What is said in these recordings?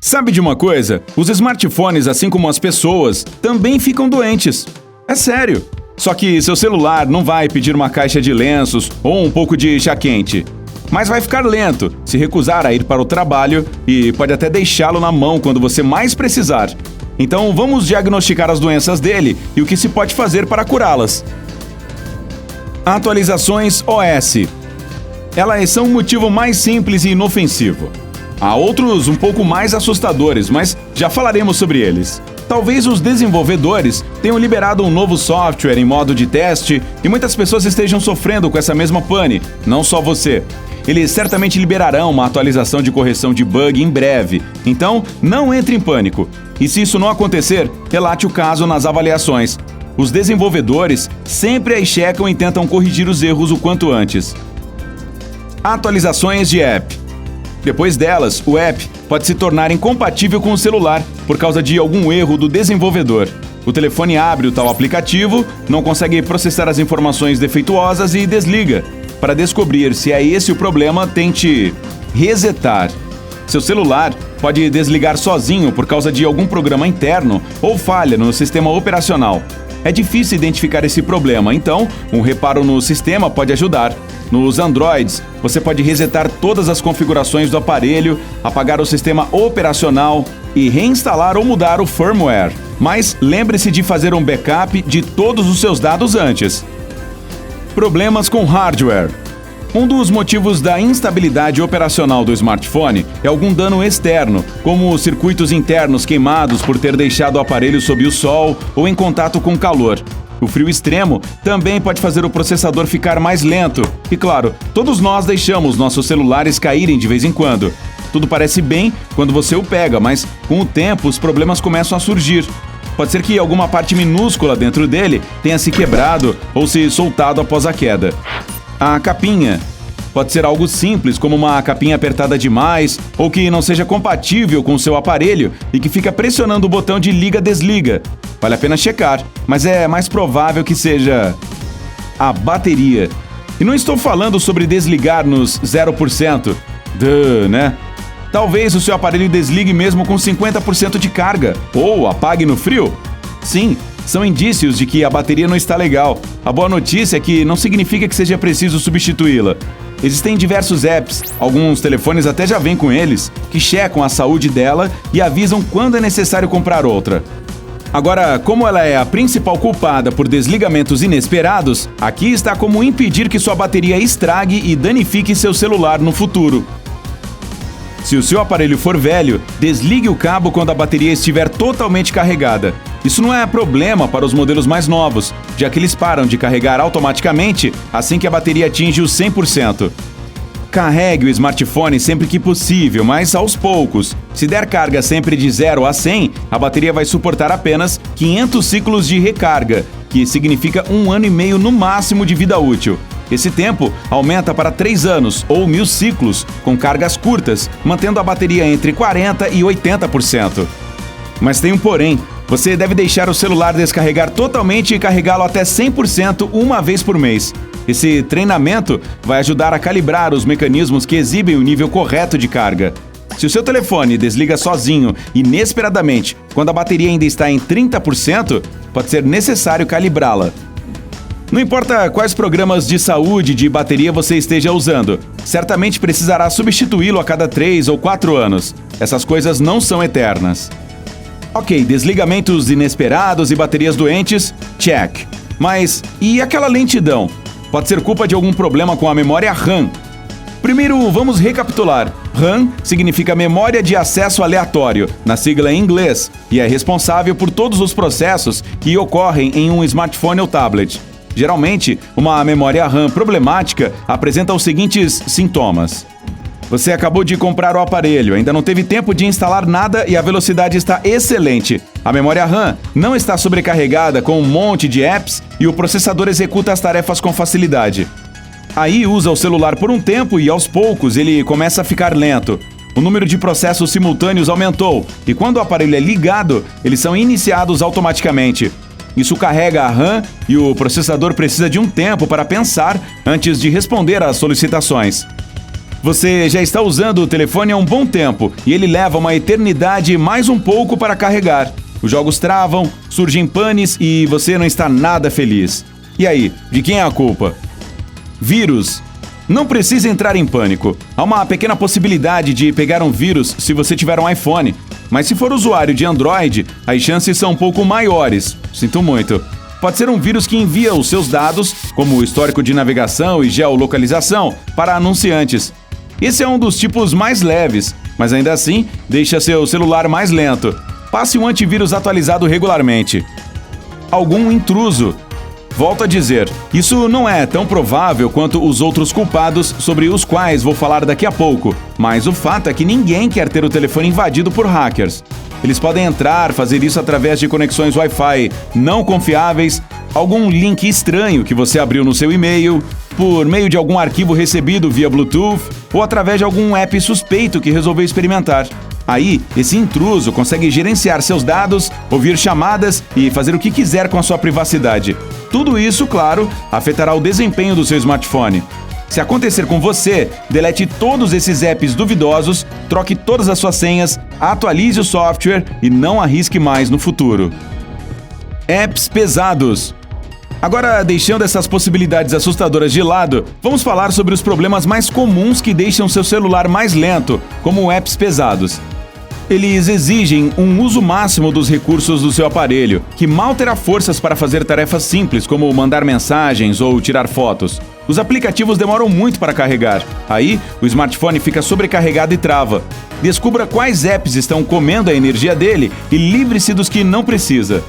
Sabe de uma coisa? Os smartphones, assim como as pessoas, também ficam doentes. É sério. Só que seu celular não vai pedir uma caixa de lenços ou um pouco de chá quente. Mas vai ficar lento, se recusar a ir para o trabalho e pode até deixá-lo na mão quando você mais precisar. Então vamos diagnosticar as doenças dele e o que se pode fazer para curá-las. Atualizações OS. Elas são um motivo mais simples e inofensivo. Há outros um pouco mais assustadores, mas já falaremos sobre eles. Talvez os desenvolvedores tenham liberado um novo software em modo de teste e muitas pessoas estejam sofrendo com essa mesma pane, não só você. Eles certamente liberarão uma atualização de correção de bug em breve, então não entre em pânico. E se isso não acontecer, relate o caso nas avaliações. Os desenvolvedores sempre as checam e tentam corrigir os erros o quanto antes. Atualizações de app. Depois delas, o app pode se tornar incompatível com o celular por causa de algum erro do desenvolvedor. O telefone abre o tal aplicativo, não consegue processar as informações defeituosas e desliga. Para descobrir se é esse o problema, tente resetar. Seu celular pode desligar sozinho por causa de algum programa interno ou falha no sistema operacional. É difícil identificar esse problema, então um reparo no sistema pode ajudar. Nos Androids, você pode resetar todas as configurações do aparelho, apagar o sistema operacional e reinstalar ou mudar o firmware. Mas lembre-se de fazer um backup de todos os seus dados antes. Problemas com hardware. Um dos motivos da instabilidade operacional do smartphone é algum dano externo, como circuitos internos queimados por ter deixado o aparelho sob o sol ou em contato com calor. O frio extremo também pode fazer o processador ficar mais lento. E claro, todos nós deixamos nossos celulares caírem de vez em quando. Tudo parece bem quando você o pega, mas com o tempo os problemas começam a surgir. Pode ser que alguma parte minúscula dentro dele tenha se quebrado ou se soltado após a queda. A capinha. Pode ser algo simples, como uma capinha apertada demais ou que não seja compatível com o seu aparelho e que fica pressionando o botão de liga-desliga. Vale a pena checar, mas é mais provável que seja a bateria. E não estou falando sobre desligar nos 0%. Né? Talvez o seu aparelho desligue mesmo com 50% de carga, ou apague no frio. Sim, são indícios de que a bateria não está legal. A boa notícia é que não significa que seja preciso substituí-la. Existem diversos apps, alguns telefones até já vêm com eles, que checam a saúde dela e avisam quando é necessário comprar outra. Agora, como ela é a principal culpada por desligamentos inesperados, aqui está como impedir que sua bateria estrague e danifique seu celular no futuro. Se o seu aparelho for velho, desligue o cabo quando a bateria estiver totalmente carregada. Isso não é problema para os modelos mais novos, já que eles param de carregar automaticamente assim que a bateria atinge os 100%. Carregue o smartphone sempre que possível, mas aos poucos. Se der carga sempre de 0 a 100, a bateria vai suportar apenas 500 ciclos de recarga, que significa 1 ano e meio no máximo de vida útil. Esse tempo aumenta para 3 anos ou 1000 ciclos, com cargas curtas, mantendo a bateria entre 40% e 80%. Mas tem um porém. Você deve deixar o celular descarregar totalmente e carregá-lo até 100% uma vez por mês. Esse treinamento vai ajudar a calibrar os mecanismos que exibem o nível correto de carga. Se o seu telefone desliga sozinho, inesperadamente, quando a bateria ainda está em 30%, pode ser necessário calibrá-la. Não importa quais programas de saúde de bateria você esteja usando, certamente precisará substituí-lo a cada 3 ou 4 anos. Essas coisas não são eternas. Ok, desligamentos inesperados e baterias doentes, check. Mas e aquela lentidão? Pode ser culpa de algum problema com a memória RAM. Primeiro, vamos recapitular. RAM significa memória de acesso aleatório, na sigla em inglês, e é responsável por todos os processos que ocorrem em um smartphone ou tablet. Geralmente, uma memória RAM problemática apresenta os seguintes sintomas. Você acabou de comprar o aparelho, ainda não teve tempo de instalar nada e a velocidade está excelente. A memória RAM não está sobrecarregada com um monte de apps e o processador executa as tarefas com facilidade. Aí usa o celular por um tempo e aos poucos ele começa a ficar lento. O número de processos simultâneos aumentou e quando o aparelho é ligado, eles são iniciados automaticamente. Isso carrega a RAM e o processador precisa de um tempo para pensar antes de responder às solicitações. Você já está usando o telefone há um bom tempo e ele leva uma eternidade e mais um pouco para carregar. Os jogos travam, surgem panes e você não está nada feliz. E aí, de quem é a culpa? Vírus. Não precisa entrar em pânico. Há uma pequena possibilidade de pegar um vírus se você tiver um iPhone. Mas se for usuário de Android, as chances são um pouco maiores. Sinto muito. Pode ser um vírus que envia os seus dados, como o histórico de navegação e geolocalização, para anunciantes. Esse é um dos tipos mais leves, mas ainda assim deixa seu celular mais lento. Passe um antivírus atualizado regularmente. Algum intruso. Volto a dizer, isso não é tão provável quanto os outros culpados sobre os quais vou falar daqui a pouco, mas o fato é que ninguém quer ter o telefone invadido por hackers. Eles podem entrar, fazer isso através de conexões Wi-Fi não confiáveis, algum link estranho que você abriu no seu e-mail, por meio de algum arquivo recebido via Bluetooth ou através de algum app suspeito que resolveu experimentar. Aí, esse intruso consegue gerenciar seus dados, ouvir chamadas e fazer o que quiser com a sua privacidade. Tudo isso, claro, afetará o desempenho do seu smartphone. Se acontecer com você, delete todos esses apps duvidosos, troque todas as suas senhas, atualize o software e não arrisque mais no futuro. Apps pesados. Agora, deixando essas possibilidades assustadoras de lado, vamos falar sobre os problemas mais comuns que deixam seu celular mais lento, como apps pesados. Eles exigem um uso máximo dos recursos do seu aparelho, que mal terá forças para fazer tarefas simples como mandar mensagens ou tirar fotos. Os aplicativos demoram muito para carregar. Aí, o smartphone fica sobrecarregado e trava. Descubra quais apps estão comendo a energia dele e livre-se dos que não precisa.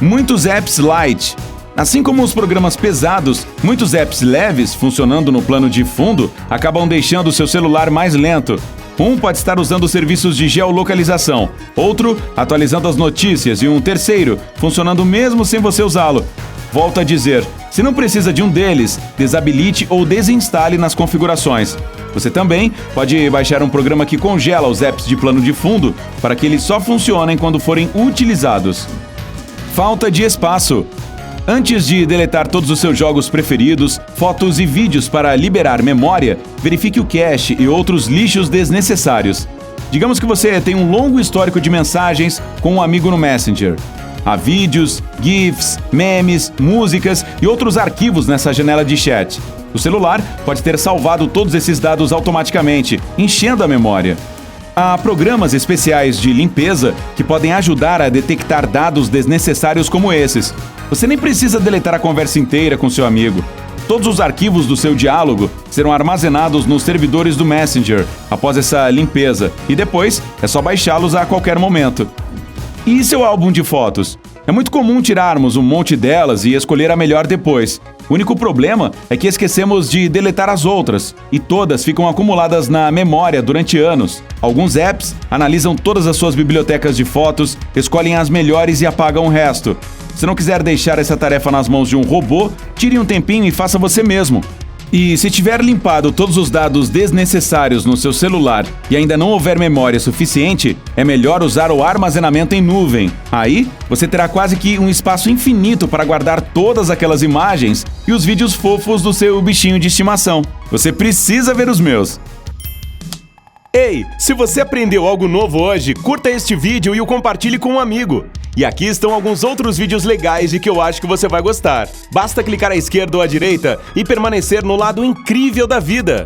Muitos apps light. Assim como os programas pesados, muitos apps leves, funcionando no plano de fundo, acabam deixando o seu celular mais lento. Um pode estar usando serviços de geolocalização, outro atualizando as notícias e um terceiro funcionando mesmo sem você usá-lo. Volto a dizer, se não precisa de um deles, desabilite ou desinstale nas configurações. Você também pode baixar um programa que congela os apps de plano de fundo para que eles só funcionem quando forem utilizados. Falta de espaço. Antes de deletar todos os seus jogos preferidos, fotos e vídeos para liberar memória, verifique o cache e outros lixos desnecessários. Digamos que você tem um longo histórico de mensagens com um amigo no Messenger. Há vídeos, GIFs, memes, músicas e outros arquivos nessa janela de chat. O celular pode ter salvado todos esses dados automaticamente, enchendo a memória. Há programas especiais de limpeza que podem ajudar a detectar dados desnecessários como esses. Você nem precisa deletar a conversa inteira com seu amigo. Todos os arquivos do seu diálogo serão armazenados nos servidores do Messenger após essa limpeza e depois é só baixá-los a qualquer momento. E seu álbum de fotos? É muito comum tirarmos um monte delas e escolher a melhor depois. O único problema é que esquecemos de deletar as outras, e todas ficam acumuladas na memória durante anos. Alguns apps analisam todas as suas bibliotecas de fotos, escolhem as melhores e apagam o resto. Se não quiser deixar essa tarefa nas mãos de um robô, tire um tempinho e faça você mesmo. E se tiver limpado todos os dados desnecessários no seu celular e ainda não houver memória suficiente, é melhor usar o armazenamento em nuvem. Aí, você terá quase que um espaço infinito para guardar todas aquelas imagens e os vídeos fofos do seu bichinho de estimação. Você precisa ver os meus. Ei, se você aprendeu algo novo hoje, curta este vídeo e o compartilhe com um amigo. E aqui estão alguns outros vídeos legais e que eu acho que você vai gostar. Basta clicar à esquerda ou à direita e permanecer no lado incrível da vida.